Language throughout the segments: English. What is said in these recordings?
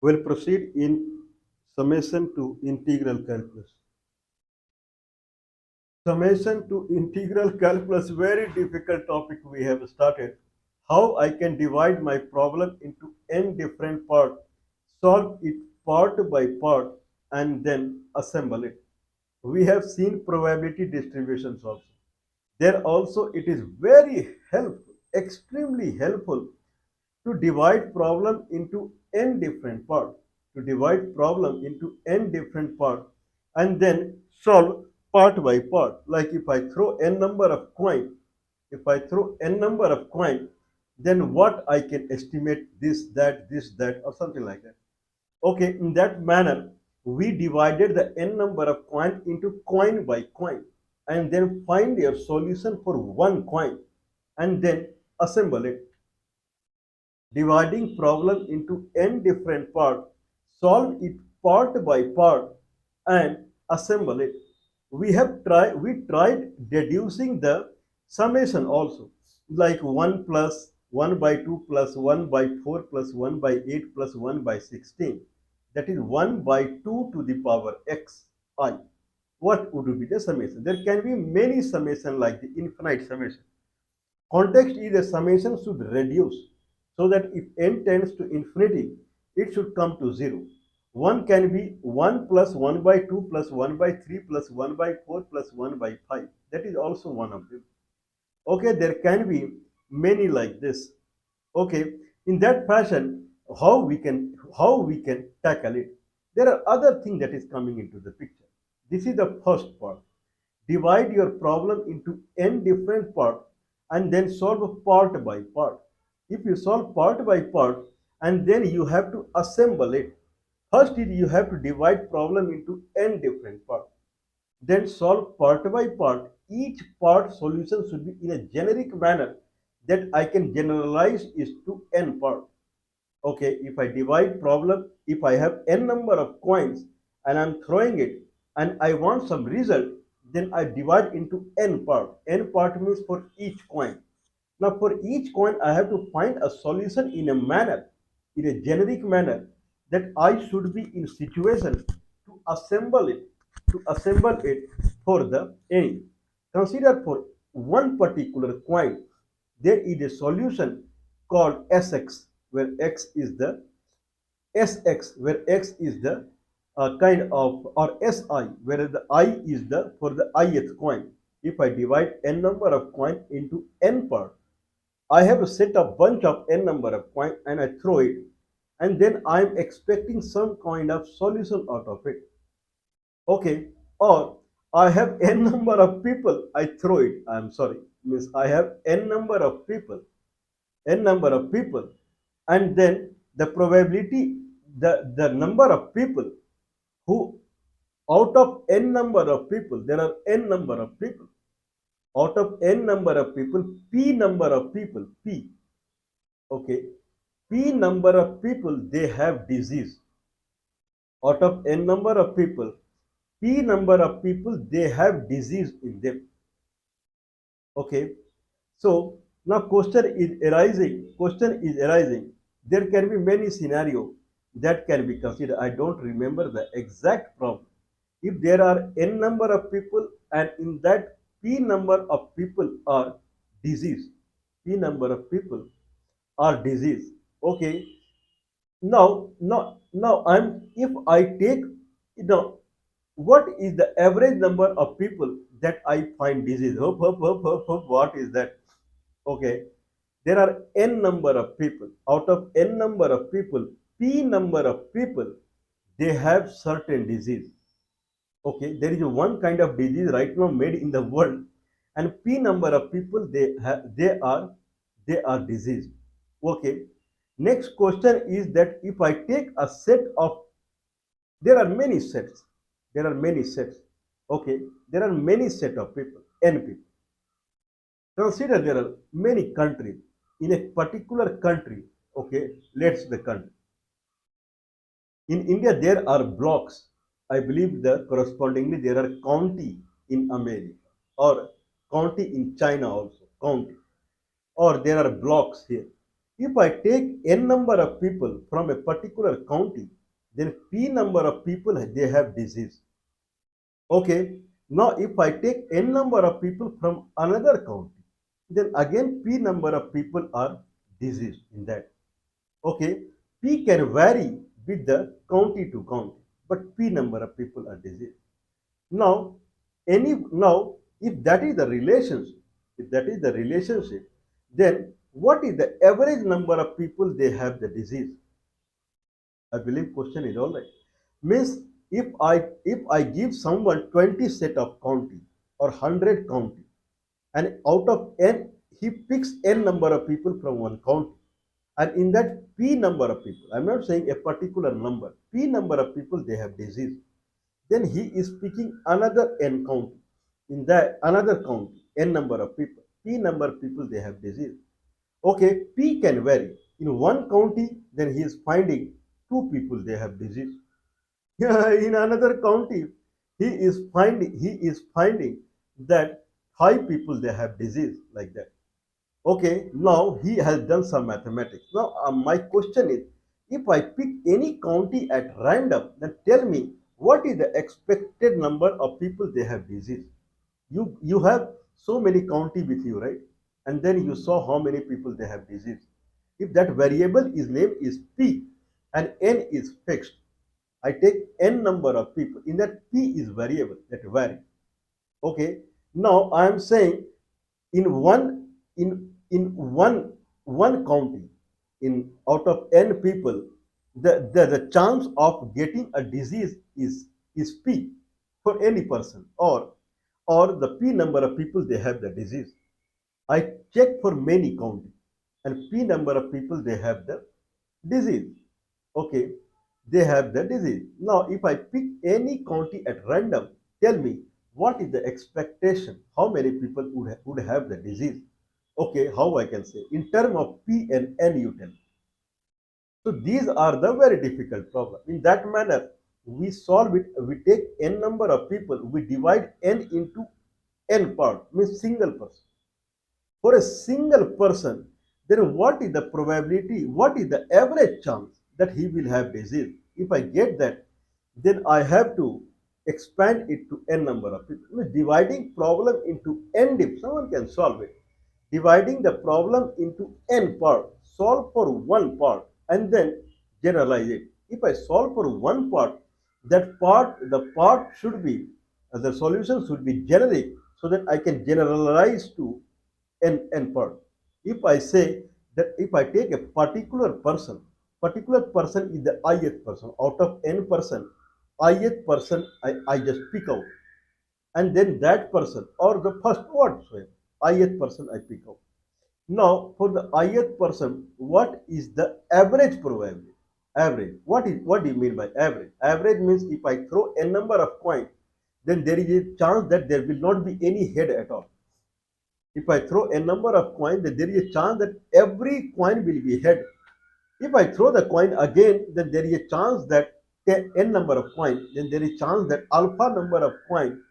We'll proceed in summation to integral calculus. Summation to integral calculus, very difficult topic we have started. How I can divide my problem into n different parts, solve it part by part, and then assemble it. We have seen probability distributions also. There also it is very helpful, extremely helpful to divide problem into n different parts, to divide problem into n different parts and then solve part by part. Like if I throw n number of coin, if I throw n number of coin, then what I can estimate this, that, or something like that. Okay, in that manner, we divided the n number of coin into coin by coin and then find your solution for one coin and then assemble it. Dividing problem into n different parts, solve it part by part and assemble it. We tried deducing the summation also, like 1 plus 1 by 2 plus 1 by 4 plus 1 by 8 plus 1 by 16. That is 1 by 2 to the power x I. What would be the summation? There can be many summation like the infinite summation. Context is a summation should reduce so that if n tends to infinity, it should come to 0. One can be 1 plus 1 by 2 plus 1 by 3 plus 1 by 4 plus 1 by 5. That is also one of them. Okay, there can be many like this. Okay, in that fashion, how we can tackle it. There are other things that is coming into the picture. This is the first part. Divide your problem into n different parts and then solve part by part. If you solve part by part and then you have to assemble it, first you have to divide problem into n different parts. Then solve part by part. Each part solution should be in a generic manner that I can generalize is to n part. Okay, if I divide problem, if I have n number of coins and I'm throwing it and I want some result, then I divide into n part. N part means for each coin. Now for each coin, I have to find a solution in a manner, in a generic manner that I should be in situation to assemble it, for the any. Consider for one particular coin, there is a solution called Sx, where x is the Sx, where x is the kind of, or Si, where the I is the for the ith coin. If I divide n number of coin into n part, I have to set a bunch of n number of coin and I throw it, and then I am expecting some kind of solution out of it. Okay, or I have n number of people, I throw it. I am sorry, means I have n number of people, and then the probability, the number of people who, out of n number of people, there are n number of people. Out of n number of people, p number of people, p, okay, p number of people, they have disease. Out of n number of people, p number of people, they have disease in them. Okay, so now question is arising. There can be many scenario that can be considered. I don't remember the exact problem. If there are n number of people and in that p number of people are disease, p number of people are disease. Okay, now I'm if I take, what is the average number of people that I find disease? Hope, what is that? Okay, there are n number of people. Out of n number of people, p number of people, they have certain disease. Okay, there is one kind of disease right now made in the world, and p number of people, they are diseased. Okay, next question is that if I take a set of, there are many sets, okay, there are many set of people, n people. Consider there are many countries. In a particular country, okay, let's the country, in India there are blocks. I believe the correspondingly there are county in America, or county in China also, county, or there are blocks here. If I take n number of people from a particular county, then p number of people they have disease. Okay. Now if I take n number of people from another county, then again p number of people are diseased in that. Okay. P can vary with the county to county, but p number of people are diseased. Now, now if that is the relationship, then what is the average number of people they have the disease? I believe question is all right. Means if I give someone 20 set of county or 100 county, and out of n he picks n number of people from one county, and in that p number of people, I'm not saying a particular number, p number of people they have disease, then he is picking another n county. In that another county, n number of people, p number of people they have disease. Okay, p can vary. In one county, then he is finding two people they have disease. Yeah, in another county, he is finding that five people they have disease like that. Okay, now he has done some mathematics. Now my question is, if I pick any county at random, then tell me what is the expected number of people they have disease. You have so many county with you, right? And then you saw how many people they have disease. If that variable is named is p and n is fixed, I take n number of people. In that p is variable that vary. Okay. Now I am saying in one county, in out of n people, the chance of getting a disease is p for any person, or the p number of people they have the disease. I check for many counties, and p number of people they have the disease. Okay, they have the disease. Now, if I pick any county at random, tell me what is the expectation? How many people would have the disease? Okay, how I can say in terms of p and n, you tell me. So these are the very difficult problem. In that manner, we solve it. We take n number of people, we divide n into n part, means single person. For a single person, then what is the probability, what is the average chance that he will have disease? If I get that, then I have to expand it to n number of people. Dividing problem into n if someone can solve it. Dividing the problem into n part, solve for one part, and then generalize it. If I solve for one part, the part should be, the solution should be generic, so that I can generalize to n part. If I say that if I take a particular person is the ith person out of n person, ith person I just pick out, and then that person or the first whatsoever ith person I pick out. Now for the ith person, what is the average probability? Average. What do you mean by average? Average means if I throw n number of coins, then there is a chance that there will not be any head at all. If I throw a number of coins, then there is a chance that every coin will be head. If I throw the coin again, then there is a chance that n number of coins, then there is a chance that alpha number of coin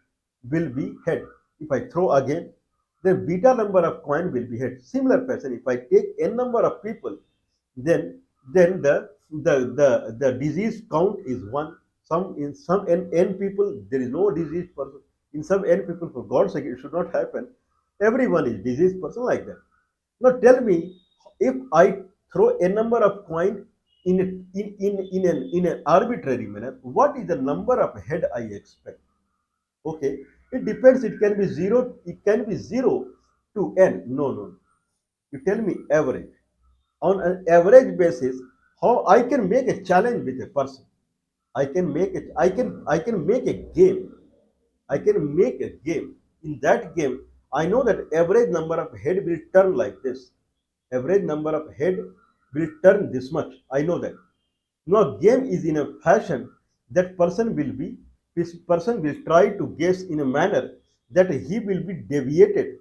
will be head. If I throw again, then beta number of coin will be head. Similar fashion, if I take n number of people, then the disease count is one. Some n people there is no disease person. In some n people, for God's sake, it should not happen. Everyone is diseased person like that. Now tell me, if I throw a number of coin in an arbitrary manner, what is the number of head I expect? Okay, it depends. It can be zero. It can be zero to n. No. You tell me average. On an average basis, how I can make a challenge with a person. I can make it. I can make a game. I can make a game. In that game, I know that average number of head will turn like this. Average number of head will turn this much. I know that. Now game is in a fashion that this person will try to guess in a manner that he will be deviated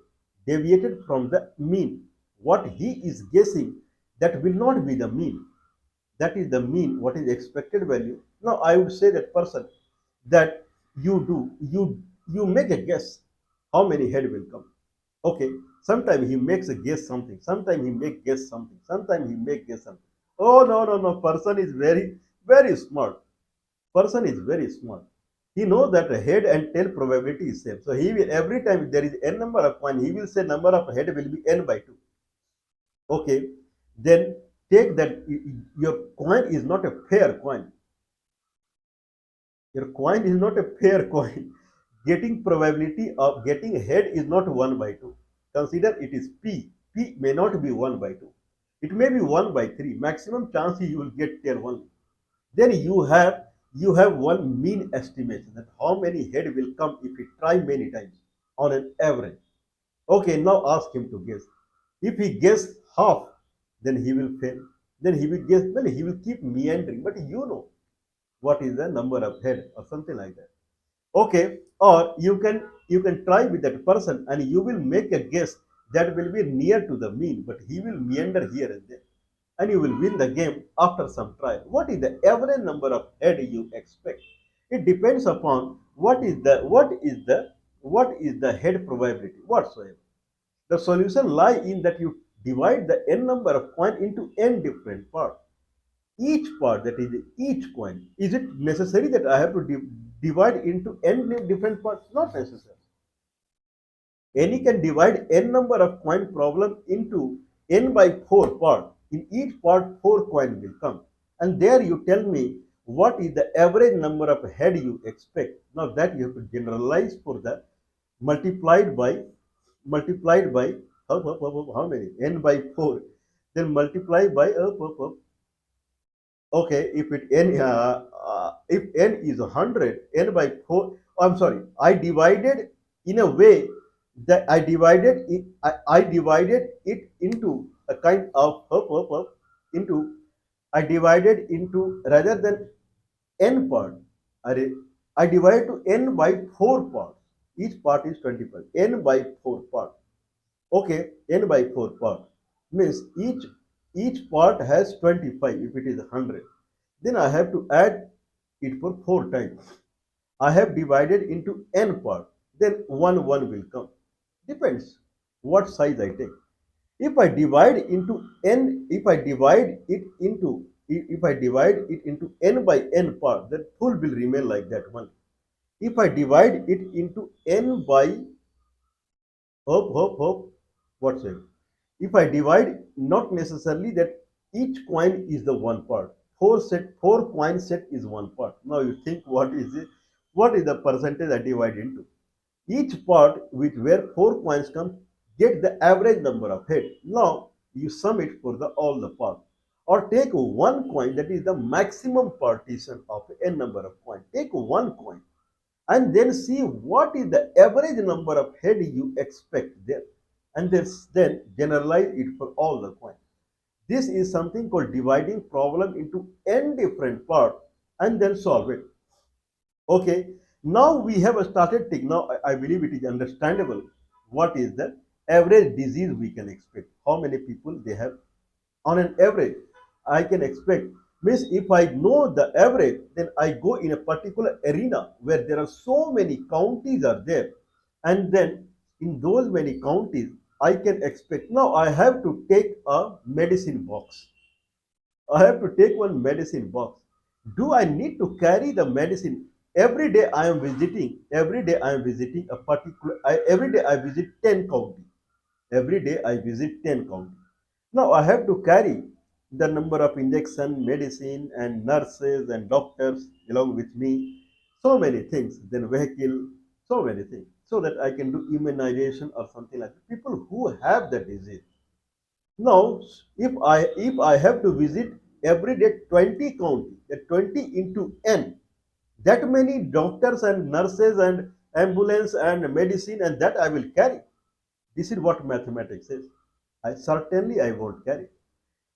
from the mean. What he is guessing, that will not be the mean. That is the mean, what is expected value. Now I would say that person that you make a guess how many head will come. Okay, sometimes he makes a guess something, sometimes he make guess something, sometimes he make guess something. Oh no, no, no, person is very, very smart. Person is very smart. He knows that head and tail probability is same. So he will, every time there is n number of coin, he will say number of head will be n by 2. Okay, then take that your coin is not a fair coin. Your coin is not a fair coin. Getting probability of getting head is not 1 by 2. Consider it is P. P may not be 1 by 2. It may be 1 by 3. Maximum chance you will get tail only. Then you have one mean estimation that how many head will come if you try many times on an average. Okay, now ask him to guess. If he guess half, then he will fail. Then he will guess, well, he will keep meandering. But you know what is the number of head or something like that. Okay, or you can try with that person and you will make a guess that will be near to the mean, but he will meander here and there, and you will win the game after some trial. What is the average number of head you expect? It depends upon what is the head probability whatsoever. The solution lie in that you divide the n number of coin into n different parts. Each part, that is each coin, is it necessary that I have to divide into n different parts? Not necessary. Any can divide n number of coin problem into n by 4 part. In each part 4 coin will come, and there you tell me what is the average number of head you expect. Now that you have to generalize for the multiplied by how many n by 4, then multiply by okay, if n is 100, n by 4, I'm sorry, I divided in a way that I divided it into a kind of into I divided into rather than n part. I, I divide to n by 4 parts. Each part is 25. N by 4 parts. Okay, n by 4 part means each part has 25 if it is 100. Then I have to add it for 4 times. I have divided into n part. Then 1 will come. Depends what size I take. If I divide into n, if I divide it into n by n part, then full will remain like that one. If I divide it into n by whatsoever. If I divide, not necessarily that each coin is the one part. Four coin set is one part. Now you think what is it? What is the percentage I divide into? Each part with where 4 coins come get the average number of head. Now you sum it for the all the parts. Or take one coin, that is the maximum partition of n number of coins. Take one coin and then see what is the average number of head you expect there, and then generalize it for all the coins. This is something called dividing problem into n different parts and then solve it. Okay, now we have started take. Now I believe it is understandable what is the average disease we can expect, how many people they have on an average. I can expect, means if I know the average, then I go in a particular arena where there are so many counties are there, and then in those many counties I can expect. Now I have to take a medicine box. I have to take one medicine box. Do I need to carry the medicine every day? I am visiting. Every day I am visiting a particular. Every day I visit 10 counties. Every day I visit 10 counties. Now I have to carry the number of injection, medicine, and nurses and doctors along with me. So many things. Then vehicle, so many things. So that I can do immunization or something like that. People who have the disease. Now, if I have to visit every day 20 county, that 20 into n, that many doctors and nurses and ambulance and medicine, and that I will carry. This is what mathematics says. I won't carry.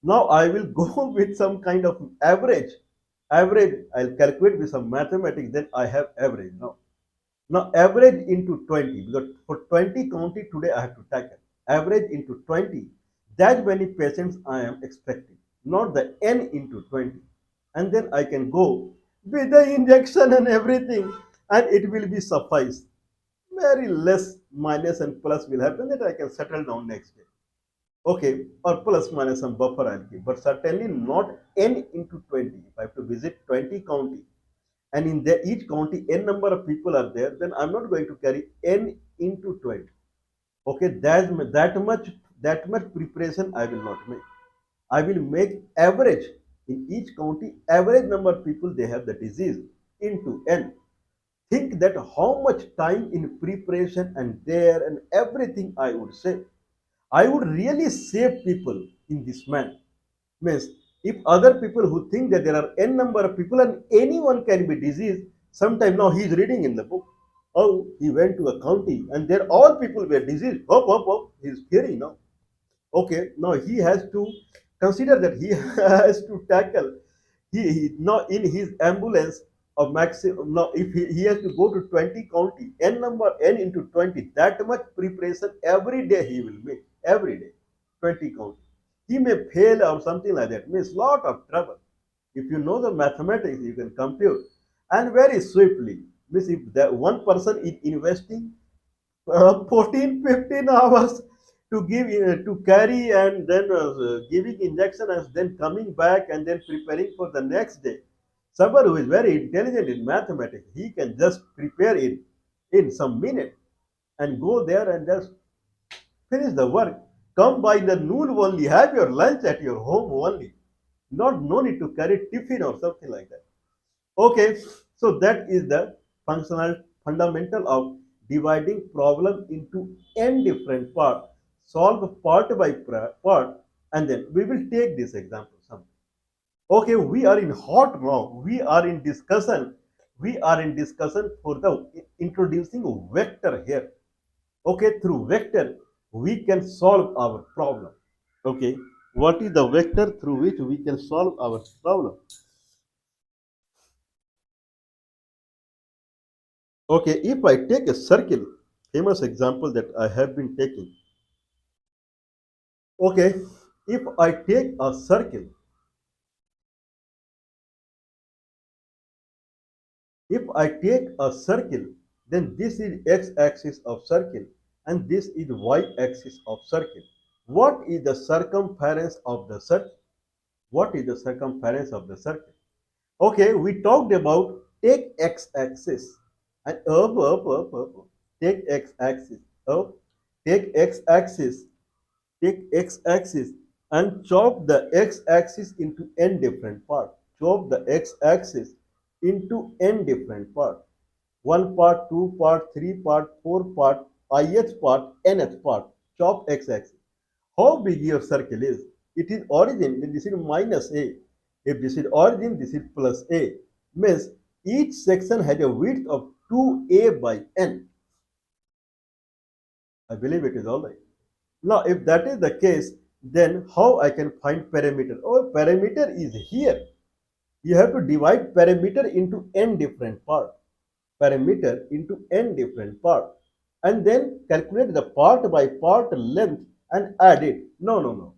Now I will go with some kind of average. Average, I'll calculate with some mathematics, then I have average now. Now average into 20, because for 20 county today I have to tackle. Average into 20, that many patients I am expecting, not the n into 20. And then I can go with the injection and everything, and it will be suffice. Very less minus and plus will happen, that I can settle down next day. Okay, or plus minus some buffer I'll keep, but certainly not n into 20. If I have to visit 20 county and in each county n number of people are there, then I'm not going to carry n into 20. Okay, that much preparation I will not make. I will make average in each county, average number of people they have the disease into n. Think that how much time in preparation and there and everything I would save. I would really save people in this man. Means if other people who think that there are n number of people and anyone can be diseased, sometime now he is reading in the book. Oh, he went to a county and there all people were diseased. Hop, hop, hop. He is fearing now. Okay, now he has to consider that he has to tackle he now in his ambulance of maximum now if he has to go to 20 county n number n into 20, that much preparation every day he will make every day 20 county. He may fail or something like that, means lot of trouble. If you know the mathematics you can compute and very swiftly, means if the one person is investing 14 15 hours to give to carry and then giving injection and then coming back and then preparing for the next day. Someone who is very intelligent in mathematics, he can just prepare it in some minute and go there and just finish the work. Come by the noon only, have your lunch at your home only. Not no need to carry tiffin or something like that. Okay, so that is the functional fundamental of dividing problem into n different parts. Solve part by part, and then we will take this example. Okay, we are in hot now. We are in discussion. We are in discussion for the introducing vector here. Okay, through vector we can solve our problem. Okay, what is the vector through which we can solve our problem? Okay, if I take a circle, famous example that I have been taking. Okay, if I take a circle, if I take a circle, then this is x-axis of circle and this is y-axis of circle. What is the circumference of the circle? What is the circumference of the circle? Okay, we talked about take x-axis and up. Take x-axis up, take x-axis take x-axis and chop the x-axis into n different parts. Chop the x-axis into n different parts. One part, two part, three part, four part, ith part, nth part. Chop x-axis. How big your circle is? It is origin, then this is minus a. If this is origin, this is plus a. Means each section has a width of 2a by n. I believe it is alright. Now, if that is the case, then how I can find perimeter? Oh, perimeter is here. You have to divide perimeter into n different parts. Perimeter into n different parts. And then calculate the part by part length and add it. No.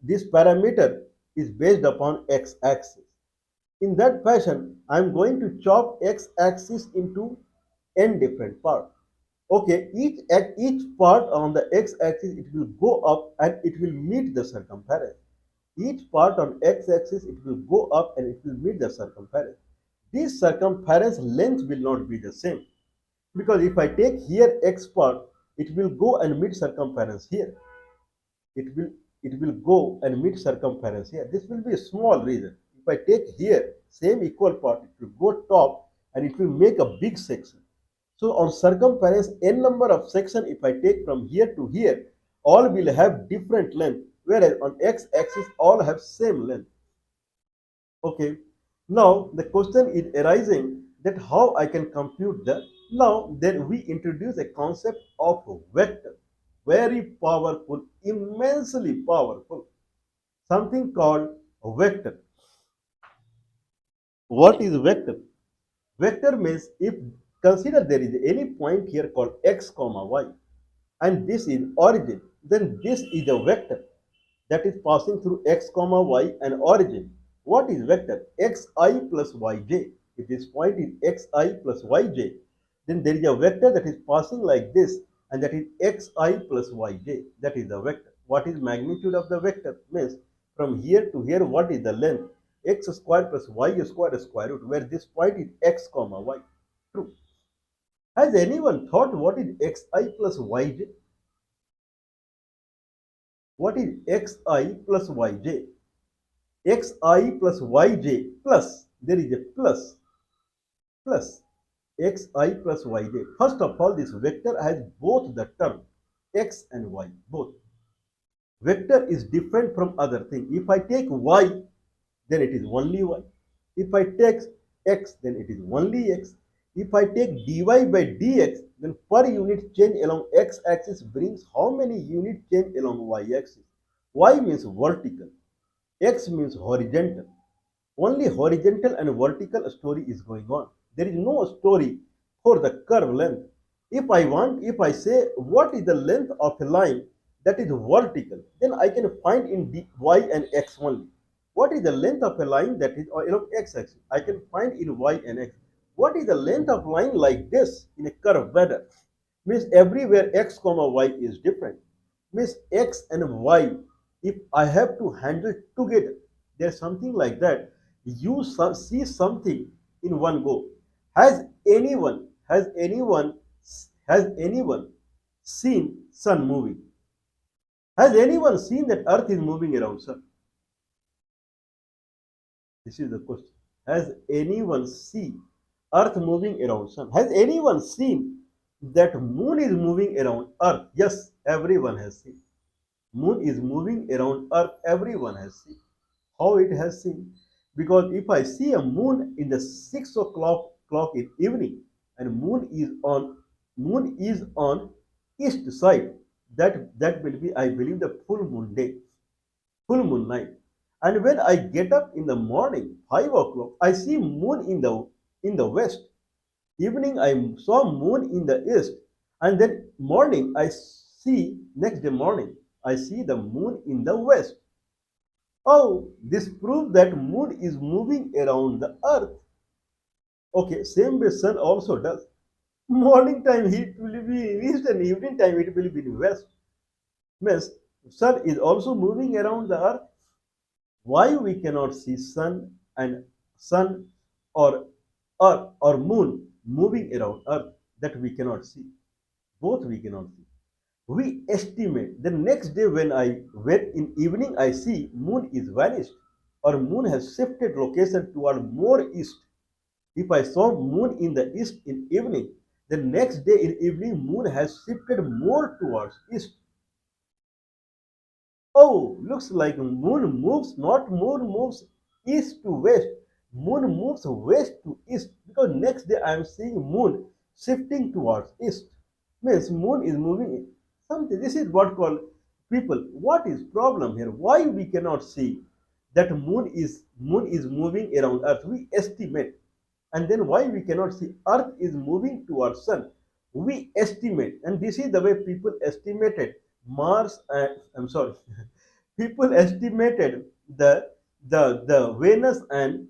This parameter is based upon x-axis. In that fashion, I am going to chop x-axis into n different parts. Okay, each part on the x-axis it will go up and it will meet the circumference. Each part on x-axis it will go up and it will meet the circumference. This circumference length will not be the same because if I take here x part, it will go and meet circumference here. It will it will go and meet circumference here. This will be a small region. If I take here same equal part, it will go top and it will make a big section. So on circumference, n number of section, if I take from here to here, all will have different length, whereas on x-axis, all have same length. Okay. Now, the question is arising that how I can compute the, now then we introduce a concept of vector, very powerful, immensely powerful, something called a vector. What is vector? Vector means if consider there is any point here called x comma y and this is origin, then this is a vector that is passing through x comma y and origin. What is vector? Xi plus yj. If this point is xi plus yj, Then there is a vector that is passing like this, and that is xi plus yj. That is the vector. What is magnitude of the vector? Means from here to here, what is the length? X square plus y square square root, where this point is x comma y. True. Has anyone thought what is xi plus yj? What is xi plus yj? Xi plus yj plus, there is a plus xi plus yj. First of all, this vector has both the term x and y, both. Vector is different from other thing. If I take y, then it is only y. If I take x, then it is only x. If I take dy by dx, then per unit change along x-axis brings how many unit change along y-axis? Y means vertical, x means horizontal. Only horizontal and vertical story is going on. There is no story for the curve length. If I say what is the length of a line that is vertical, then I can find in y and x only. What is the length of a line that is along x-axis? I can find in y and x. What is the length of line like this in a curve ladder? Means everywhere x comma y is different. Means x and y, if I have to handle together, there's something like that. You see something in one go. Has anyone seen sun moving? Has anyone seen that earth is moving around sun? This is the question. Has anyone seen earth moving around sun? Has anyone seen that moon is moving around earth? Yes, everyone has seen. Moon is moving around earth, everyone has seen. How it has seen? Because if I see a moon in the 6 o'clock clock in evening, and moon is on east side, that will be, I believe, the full moon day, full moon night. And when I get up in the morning 5 o'clock, I see moon in the west. Evening I saw moon in the east, and then morning I see, next day morning I see the moon in the west. Oh, this proves that moon is moving around the earth. Okay, same way sun also does. Morning time it will be in east, and evening time it will be in west. Means sun is also moving around the earth. Why we cannot see sun or moon moving around earth? That we cannot see. Both we cannot see. We estimate the next day when in evening I see moon is vanished, or moon has shifted location toward more east. If I saw moon in the east in evening, the next day in evening moon has shifted more towards east. Oh, looks like moon moves east to west. Moon moves west to east, because next day I am seeing moon shifting towards east. Means moon is moving something. This is what called people. What is problem here? Why we cannot see that moon is moving around earth? We estimate. And then why we cannot see earth is moving towards sun? We estimate. And this is the way people estimated Mars and, I'm sorry, people estimated the Venus and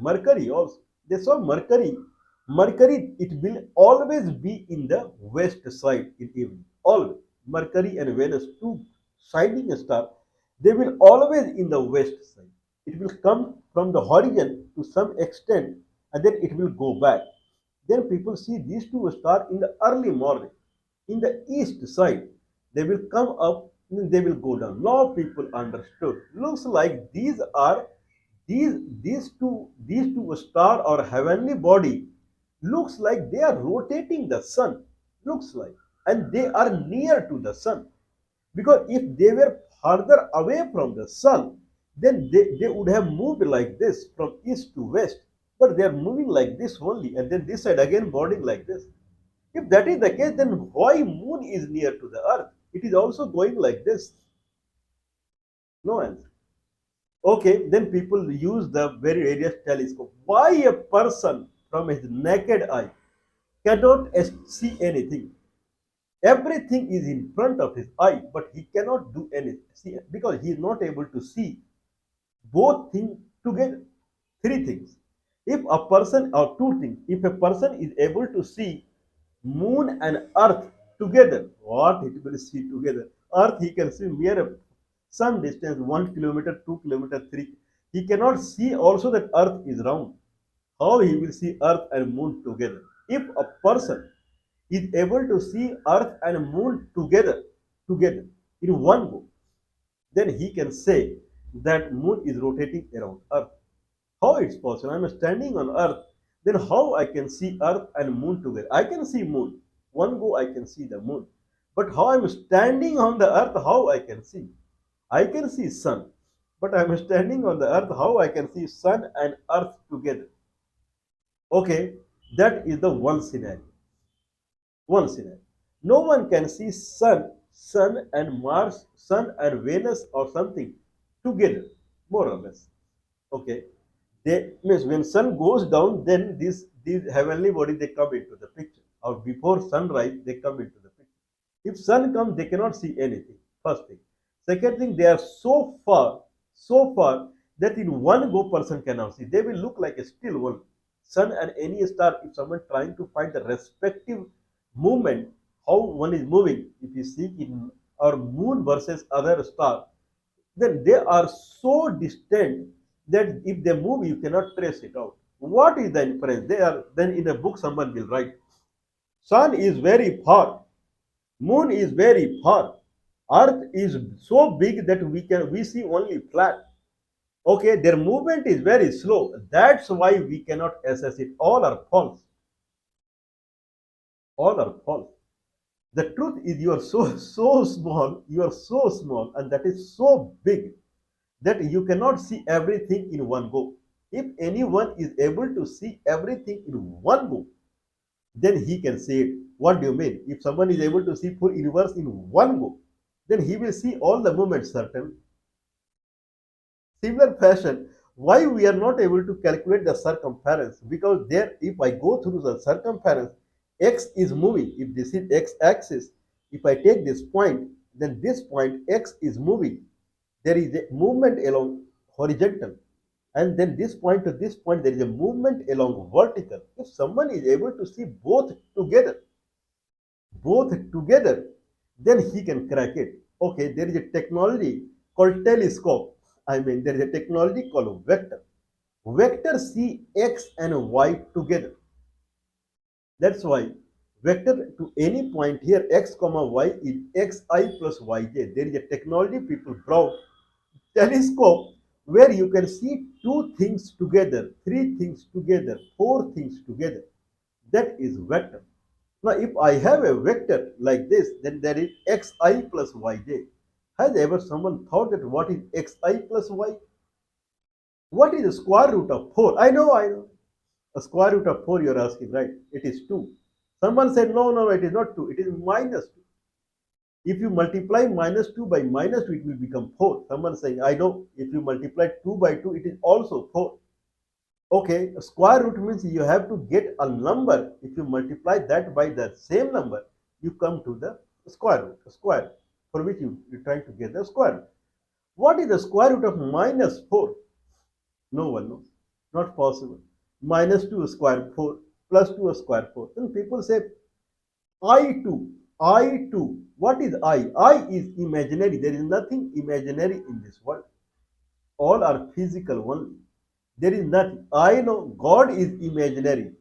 Mercury also. They saw Mercury, it will always be in the west side in evening. Always. Mercury and Venus, two shining stars, they will always in the west side. It will come from the horizon to some extent, and then it will go back. Then people see these two stars in the early morning. In the east side, they will come up, and they will go down. Now people understood. Looks like these two star or heavenly body, looks like they are rotating the sun. Looks like, and they are near to the sun. Because if they were further away from the sun, then they would have moved like this from east to west. But they are moving like this only, and then this side again boarding like this. If that is the case, then why moon is near to the earth? It is also going like this. No answer. Okay, then people use the very various telescope. Why a person from his naked eye cannot see anything? Everything is in front of his eye, but he cannot do anything. See, because he is not able to see both things together. Three things. If a person, or two things, if a person is able to see moon and earth together, what it will see together? Earth he can see mere some distance, 1 kilometer, 2 kilometer, three. He cannot see also that earth is round. How he will see earth and moon together? If a person is able to see earth and moon together in one go, then he can say that moon is rotating around earth. How it's possible? I'm standing on earth, then how I can see earth and moon together? I can see moon. One go I can see the moon. But how I'm standing on the earth, how I can see? I can see sun. But I'm standing on the earth, how I can see sun and earth together? Okay, that is the one scenario. One scenario. No one can see sun and Mars, sun and Venus or something together, more or less. Okay. They means when sun goes down, then these heavenly bodies they come into the picture. Or before sunrise, they come into the picture. If sun comes, they cannot see anything. First thing. Second thing, they are so far that in one go person cannot see. They will look like a still one. Sun and any star, if someone trying to find the respective movement, how one is moving, if you see in our moon versus other star, then they are so distant that if they move, you cannot trace it out. What is the inference? They are then in a book someone will write. Sun is very far, moon is very far, earth is so big that we see only flat. Okay, their movement is very slow. That's why we cannot assess it. All are false. All are false. The truth is you are so small, you are so small, and that is so big that you cannot see everything in one go. If anyone is able to see everything in one go, then he can say it. What do you mean? If someone is able to see full universe in one go, then he will see all the movements certainly. Similar fashion, why we are not able to calculate the circumference? Because there, if I go through the circumference, x is moving. If this is x-axis, if I take this point, then this point x is moving. There is a movement along horizontal, and then this point to this point there is a movement along vertical. If someone is able to see both together, then he can crack it. Okay, there is a technology called telescope. I mean, there is a technology called vector. Vector see x and y together. That's why vector to any point here x comma y is xi plus yj. There is a technology people brought, telescope, where you can see two things together, three things together, four things together. That is vector. Now, if I have a vector like this, then there is xi plus yj. Has ever someone thought that what is xi plus y? What is the square root of 4? I know. The square root of 4 you are asking, right? It is 2. Someone said, no, it is not 2. It is minus 2. If you multiply minus 2 by minus 2, it will become 4. Someone saying, I know, if you multiply 2 by 2, it is also 4. Okay, square root means you have to get a number. If you multiply that by the same number, you come to the square, for which you're trying to get the square root. What is the square root of minus 4? No one knows. Not possible. Minus 2 square 4 plus 2 square 4. Then people say, I2. What is I? I is imaginary. There is nothing imaginary in this world. All are physical only. There is nothing. I know God is imaginary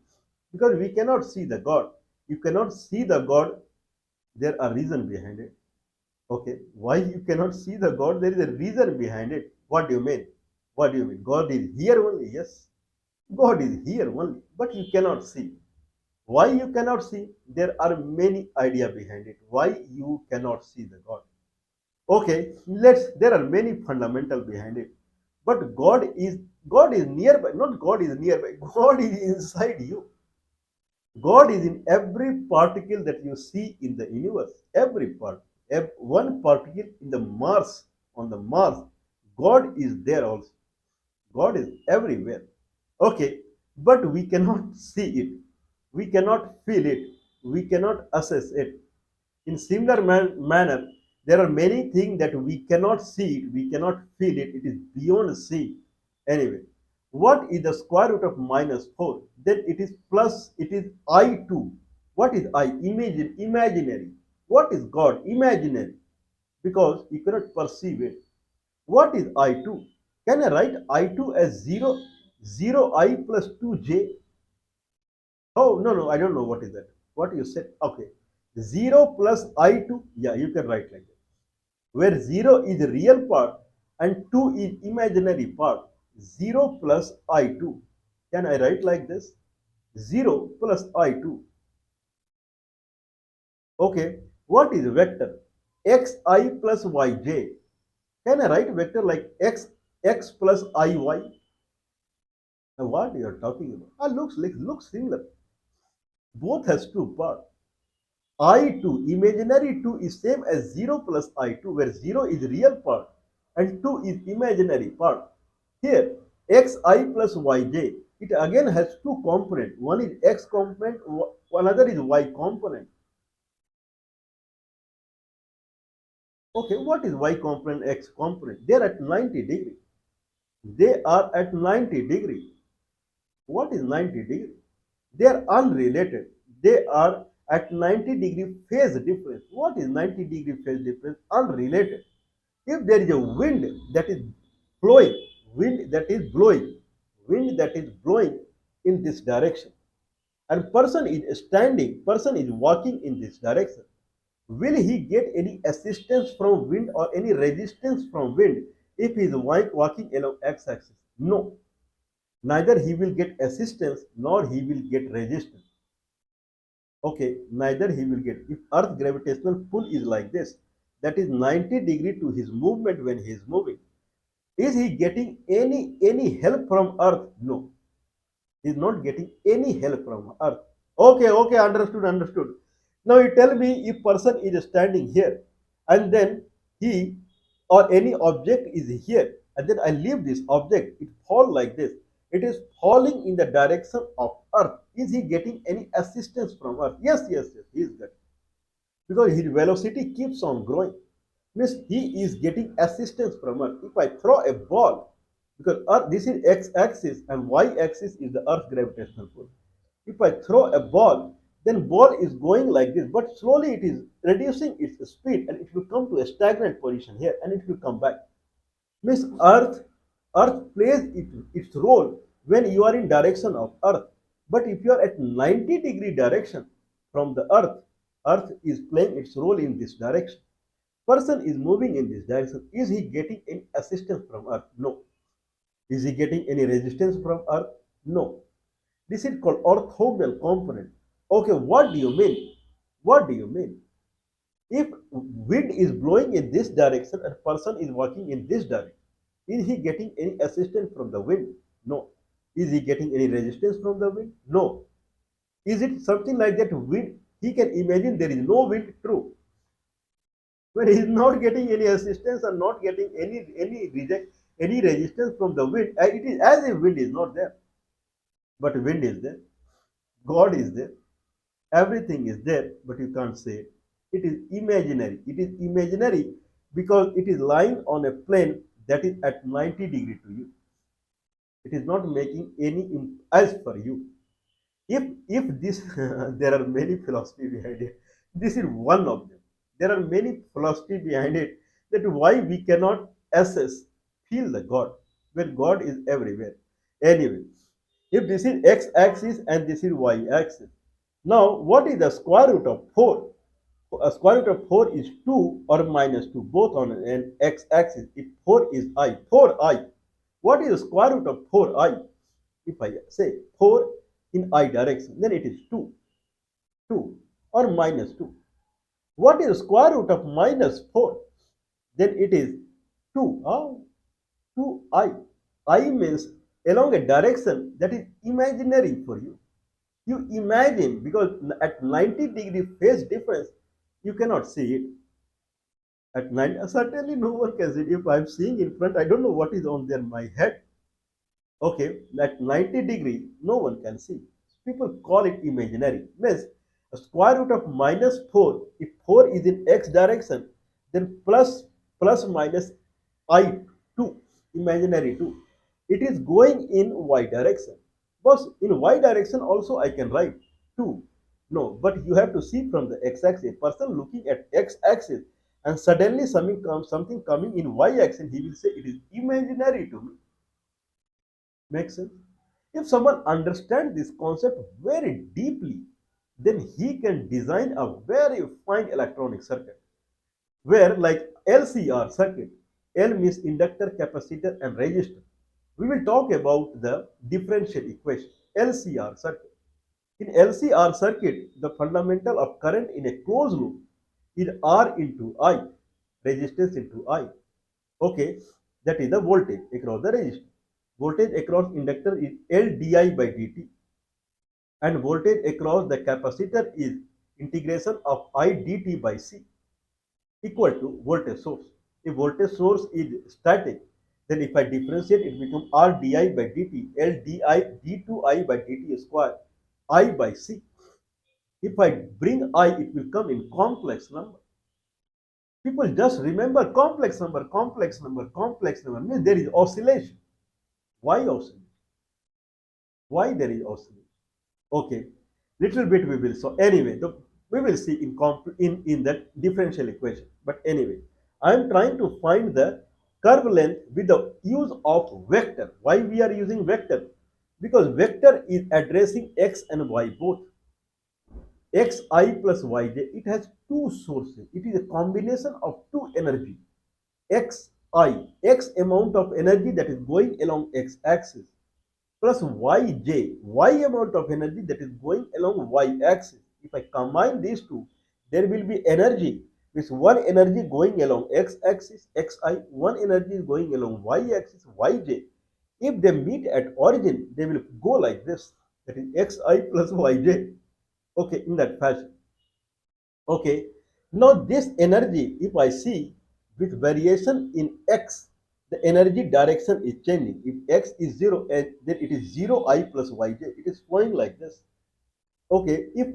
because we cannot see the God. You cannot see the God. There are reason behind it. Okay. Why you cannot see the God? There is a reason behind it. What do you mean? What do you mean? God is here only. Yes. God is here only. But you cannot see. Why you cannot see? There are many ideas behind it. Why you cannot see the God? Okay, there are many fundamental behind it. But God is nearby, not God is nearby, God is inside you. God is in every particle that you see in the universe. Every part. One particle in the Mars, on the Mars, God is there also. God is everywhere. Okay, but we cannot see it. We cannot feel it. We cannot assess it. In similar manner, there are many things that we cannot see it, we cannot feel it. It is beyond see. Anyway, What is the square root of minus 4? Then it is plus, it is I2. What is I? Imaginary. What is God? Imaginary. Because you cannot perceive it. What is I2? Can I write I2 as 0, 0I plus 2j? Oh, no, no, I don't know what is that. What you said? Okay. 0 plus I2. Yeah, you can write like that. Where 0 is the real part and 2 is imaginary part. 0 plus I2. Can I write like this? 0 plus I2. Okay. What is vector? Xi plus yj. Can I write vector like x plus iy? Now what you are talking about? Looks similar. Both has two parts. I2, imaginary 2 is same as 0 plus I2, where 0 is real part and 2 is imaginary part. Here, xi plus yj, it again has two components. One is x component, another is y component. Okay, what is y component, x component? They are at 90 degree. They are at 90 degree. What is 90 degree? They are unrelated. They are at 90-degree phase difference. What is 90-degree phase difference? Unrelated. If there is a wind that is blowing, wind that is blowing, wind that is blowing in this direction, and person is standing, person is walking in this direction, will he get any assistance from wind or any resistance from wind if he is walking along x-axis? No. Neither he will get assistance nor he will get resistance. Okay, neither he will get. If Earth gravitational pull is like this, that is 90 degree to his movement when he is moving. Is he getting any help from Earth? No, he is not getting any help from Earth. Okay, okay, understood, understood. Now you tell me if person is standing here and then he or any object is here and then I leave this object, it fall like this. It is falling in the direction of Earth. Is he getting any assistance from Earth? Yes, yes, yes, he is getting. Because his velocity keeps on growing. Means he is getting assistance from Earth. If I throw a ball, because Earth, this is x-axis and y-axis is the Earth's gravitational pull. If I throw a ball, then ball is going like this, but slowly it is reducing its speed and it will come to a stagnant position here and it will come back. Means Earth plays its role when you are in direction of Earth. But if you are at 90-degree direction from the Earth is playing its role in this direction. Person is moving in this direction. Is he getting any assistance from Earth? No. Is he getting any resistance from Earth? No. This is called orthogonal component. Okay, what do you mean? What do you mean? If wind is blowing in this direction and person is walking in this direction, is he getting any assistance from the wind? No. Is he getting any resistance from the wind? No. Is it something like that wind? He can imagine there is no wind, true. When he is not getting any assistance and not getting any resistance from the wind, it is as if wind is not there. But wind is there. God is there. Everything is there, but you can't say it. It is imaginary. It is imaginary because it is lying on a plane that is at 90 degree to you. It is not making any as for you. If this there are many philosophy behind it. This is one of them. There are many philosophy behind it that why we cannot assess, feel the God when God is everywhere. Anyway, if this is x-axis and this is y-axis, now what is the square root of 4? A square root of 4 is 2 or minus 2, both on an x-axis. If 4 is I, 4i. What is the square root of 4i? If I say 4 in I direction, then it is 2. 2 or minus 2. What is the square root of minus 4? Then it is 2. 2i. I means along a direction that is imaginary for you. You imagine because at 90-degree phase difference, you cannot see it. At 90, certainly no one can see it. If I'm seeing in front, I don't know what is on there my head. Okay, at 90 degree, no one can see. People call it imaginary. Means a square root of minus 4, if 4 is in x direction, then plus minus I 2, imaginary 2. It is going in y direction. But in y direction also I can write 2. No, but you have to see from the x-axis. A person looking at x-axis and suddenly something coming in y-axis, he will say it is imaginary to me. Makes sense? If someone understands this concept very deeply, then he can design a very fine electronic circuit where, like LCR circuit, L means inductor, capacitor and resistor. We will talk about the differential equation, LCR circuit. In LCR circuit, the fundamental of current in a closed loop is R into I, resistance into I. Okay, that is the voltage across the resistor. Voltage across inductor is L di by dt, and voltage across the capacitor is integration of I dt by C equal to voltage source. If voltage source is static, then if I differentiate, it becomes R di by dt, L di d2I by dt square, I by C. If I bring I, it will come in complex number. People just remember complex number, complex number, complex number. Means there is oscillation. Why oscillation? Why there is oscillation? Okay, little bit we will. So anyway, we will see in that differential equation. But anyway, I am trying to find the curve length with the use of vector. Why we are using vector? Because vector is addressing x and y both. Xi plus yj, it has two sources. It is a combination of two energy. Xi, x amount of energy that is going along x-axis, plus yj, y amount of energy that is going along y-axis. If I combine these two, there will be energy, with one energy going along x-axis, xi, one energy is going along y-axis, yj. If they meet at origin, they will go like this. That is xi plus yj. Okay, in that fashion. Okay, now this energy, if I see with variation in x, the energy direction is changing. If x is 0, then it is 0 I plus yj. It is flowing like this. Okay, if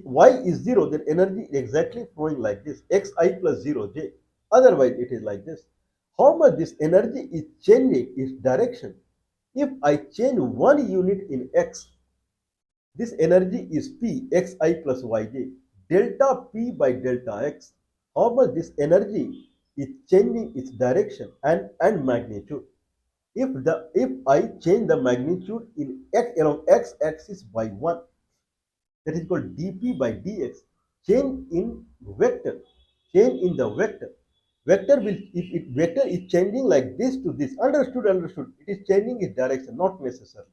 y is 0, then energy is exactly flowing like this, xi plus 0 j. Otherwise, it is like this. How much this energy is changing its direction? If I change 1 unit in x, this energy is P xi plus yj, delta P by delta x. How much this energy is changing its direction and magnitude. If I change the magnitude in x along x-axis by 1, that is called dp by dx, change in vector, change in the vector. Vector will, if it vector is changing like this to this, understood, it is changing its direction, not necessarily.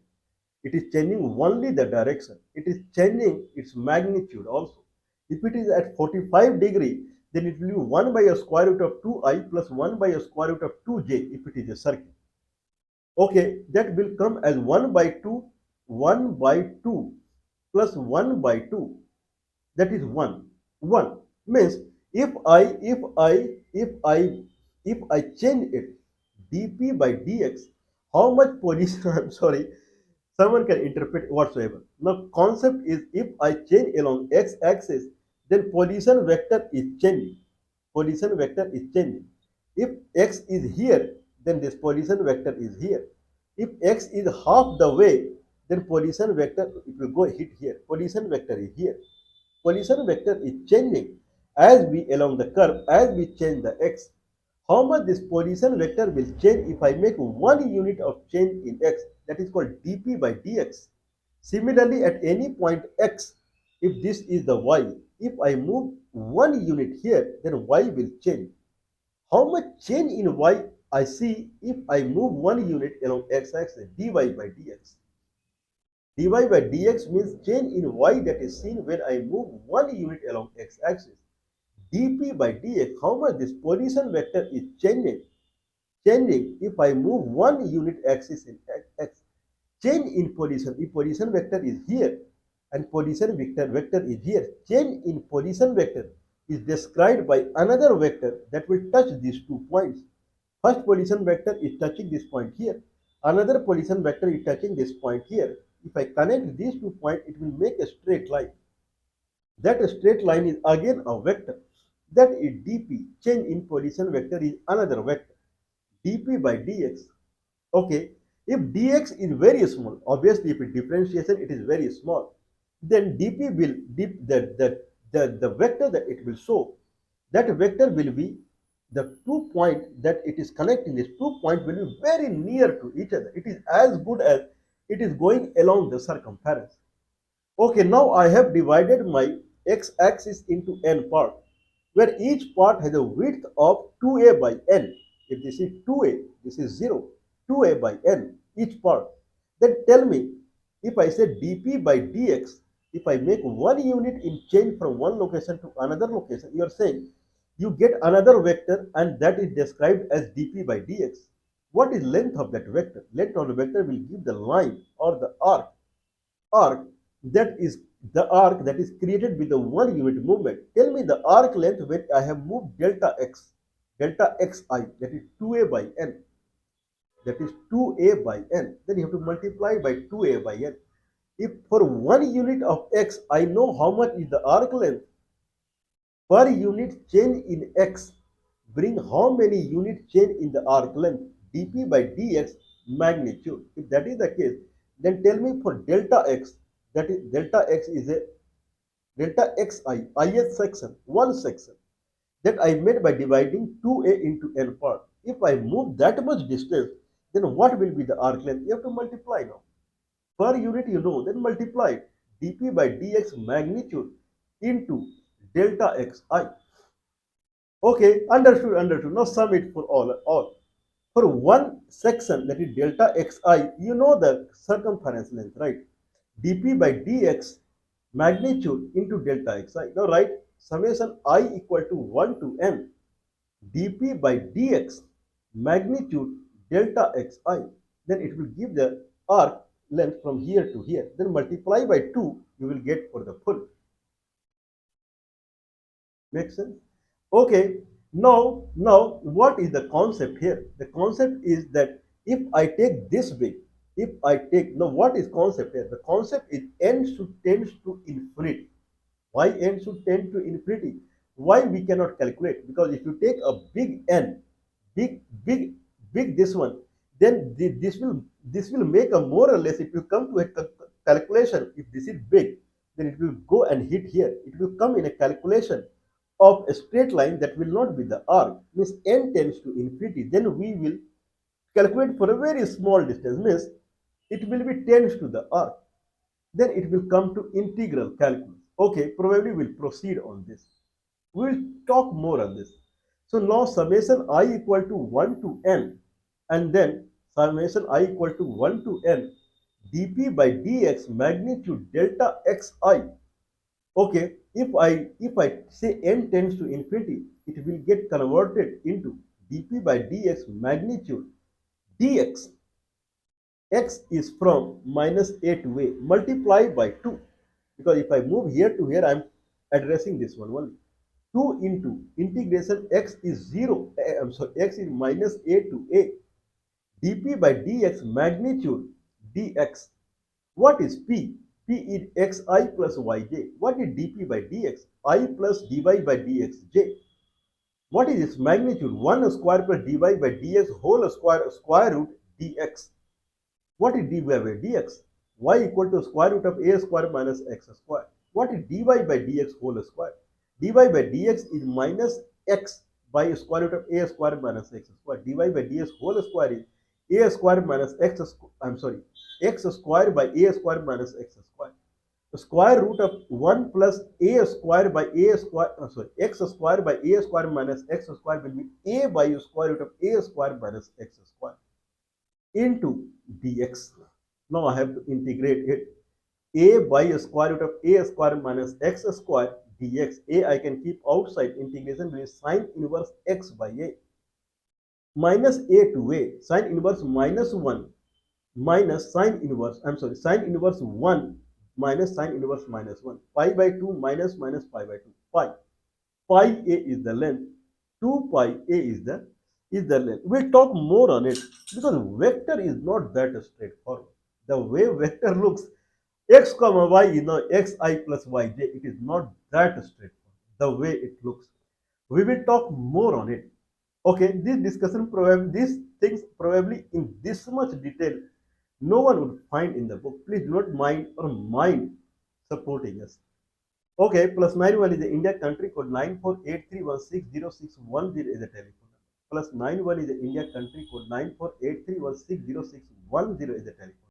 It is changing only the direction. It is changing its magnitude also. If it is at 45 degree, then it will be 1 by a square root of 2i plus 1 by a square root of 2j if it is a circle. Okay, that will come as 1 by 2, 1 by 2 plus 1 by 2. That is 1. 1 means if I change it dp by dx, how much position, I'm sorry, someone can interpret whatsoever. Now concept is, if I change along x-axis, then position vector is changing. Position vector is changing. If x is here, then this position vector is here. If x is half the way, then position vector, it will go hit here. Position vector is here. Position vector is changing as we along the curve, as we change the x. How much this position vector will change if I make 1 unit of change in x, that is called dp by dx. Similarly, at any point x, if this is the y, if I move 1 unit here, then y will change. How much change in y I see if I move 1 unit along x-axis, dy by dx. dy by dx means change in y that is seen when I move 1 unit along x-axis. dp by dx, how much this position vector is changing if I move 1 unit axis in x. Change in position, if position vector is here and position vector is here, change in position vector is described by another vector that will touch these 2 points. First position vector is touching this point here, another position vector is touching this point here. If I connect these 2 points, it will make a straight line. That straight line is again a vector. That is dp. Change in position vector is another vector. dp by dx. Okay. If dx is very small, obviously if it differentiation it is very small, then dp will the vector that it will show, that vector will be the 2 point that it is connecting. These 2 points will be very near to each other. It is as good as it is going along the circumference. Okay, now I have divided my x-axis into n parts, where each part has a width of 2a by n. If this is 2a, this is 0, 2a by n, each part. Then tell me, if I say dp by dx, if I make 1 unit in change from one location to another location, you are saying you get another vector and that is described as dp by dx. What is length of that vector? Length of the vector will give the line or the arc that is the arc that is created with the 1 unit movement. Tell me the arc length when I have moved delta xi, that is 2a by n, that is 2a by n. Then you have to multiply by 2a by n. If for 1 unit of x I know how much is the arc length, per unit change in x bring how many unit change in the arc length? Dp by dx magnitude. If that is the case, then tell me for delta x, that is delta x is a delta xi, ith section, one section that I made by dividing 2a into n part. If I move that much distance, then what will be the arc length? You have to multiply now. Per unit you know, then multiply dp by dx magnitude into delta xi. Okay, understood. Now sum it for all. For one section, that is delta xi, you know the circumference length, right? dp by dx magnitude into delta xi. Now write summation I equal to 1 to n dp by dx magnitude delta xi. Then it will give the arc length from here to here. Then multiply by 2, you will get for the full. Make sense? Okay, now what is the concept here? The concept is that if I take this big, if I take, now what is concept here? The concept is n should tend to infinity. Why n should tend to infinity? Why we cannot calculate? Because if you take a big n, big, big, big this one, then this will make a more or less, if you come to a calculation, if this is big, then it will go and hit here. It will come in a calculation of a straight line that will not be the arc, means n tends to infinity. Then we will calculate for a very small distance, means it will be tends to the arc. Then it will come to integral calculus. Okay, probably we'll proceed on this. We will talk more on this. So now summation I equal to 1 to n, and then summation I equal to 1 to n dp by dx magnitude delta xi. Okay, if I say n tends to infinity, it will get converted into dp by dx magnitude dx. X is from minus a to a, multiply by 2, because if I move here to here, I am addressing this one only. 2 into integration x is 0, I'm sorry, x is minus a to a, dp by dx magnitude dx. What is p? P is xi plus yj. What is dp by dx? I plus dy by dxj. What is its magnitude? 1 square plus dy by dx whole square root dx. What is dy by dx? Y equal to square root of a square minus x square. What is dy by dx whole square? Dy by dx is minus x by square root of a square minus x square. Dy by dx whole square is a square minus x, I'm sorry, x square by a square minus x square. The square root of 1 plus a square by a square, x square by a square minus x square will be a by square root of a square minus x square into dx. Now I have to integrate it. A by square root of a square minus x square dx. A I can keep outside. Integration will be sine inverse x by a. Minus a to a. Sine inverse minus 1 minus sine inverse, sine inverse 1 minus sine inverse minus 1. Pi by 2 minus pi by 2. Pi. Pi a is the length. 2 pi a is the length. We'll talk more on it, because vector is not that straightforward. The way vector looks, x comma y is now xi plus yj. It is not that straightforward. The way it looks. We will talk more on it. Okay, this discussion probably, these things probably in this much detail no one would find in the book. Please do not mind or mind supporting us. Okay, plus 91 is the India country code 9483160610 is the telephone number. Plus 91 is the India country code 9483160610 is the telephone.